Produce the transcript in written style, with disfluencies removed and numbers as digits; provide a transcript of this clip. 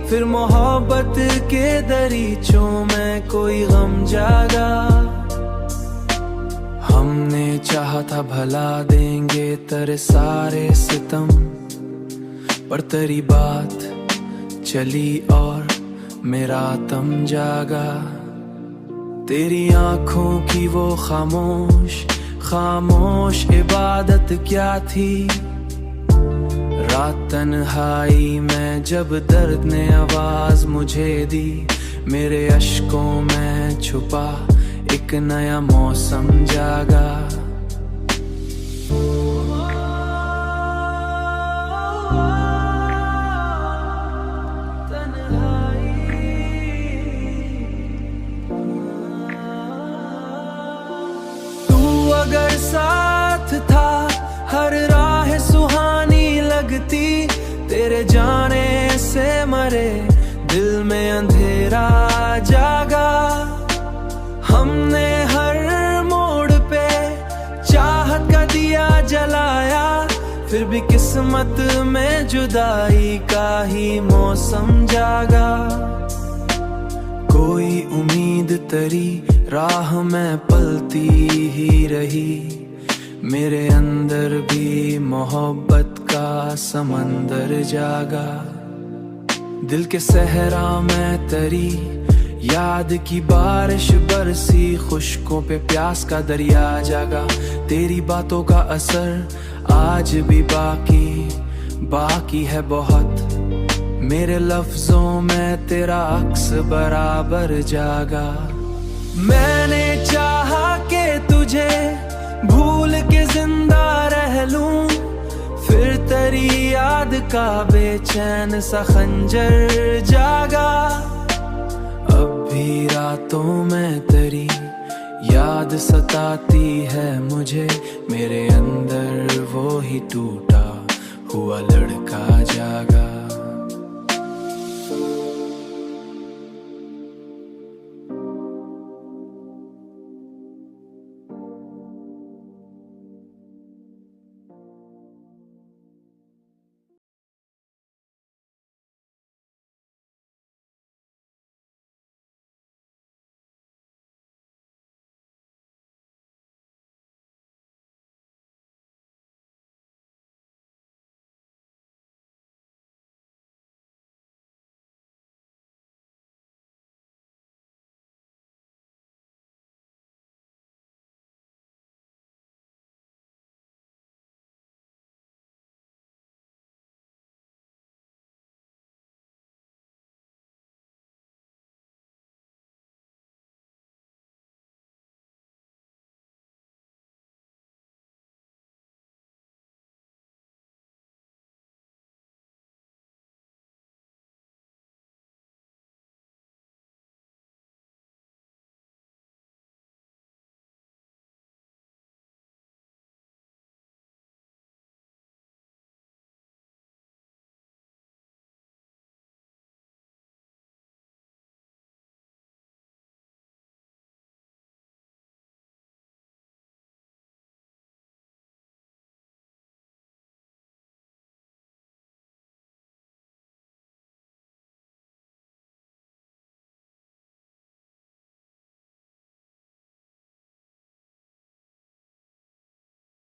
फिर मोहब्बत के दरीचों में कोई गम जागा। हमने चाहा था भला देंगे तेरे सारे सितम, पर तेरी बात चली और मेरा तम जागा। तेरी आंखों की वो खामोश खामोश इबादत क्या थी। रात तन्हाई में जब दर्द ने आवाज मुझे दी, मेरे अश्कों में छुपा एक नया मौसम जागा। अगर साथ था हर राह सुहानी लगती, तेरे जाने से मरे दिल में अंधेरा जागा। हमने हर मोड़ पे चाहत का दिया जलाया, फिर भी किस्मत में जुदाई का ही मौसम जागा। कोई उम्मीद तेरी राह में पलती ही रही, मेरे अंदर भी मोहब्बत का समंदर जागा। दिल के सहरा में तेरी याद की बारिश बरसी, खुशकों पे प्यास का दरिया जागा। तेरी बातों का असर आज भी बाकी है बहुत, मेरे लफ्जों में तेरा अक्स बराबर जागा। मैंने चाहा कि तुझे भूल के जिंदा रह लूं, फिर तेरी याद का बेचैन सा खंजर जागा। अब भी रातों में तेरी याद सताती है मुझे, मेरे अंदर वो ही टूटा हुआ लड़का जागा।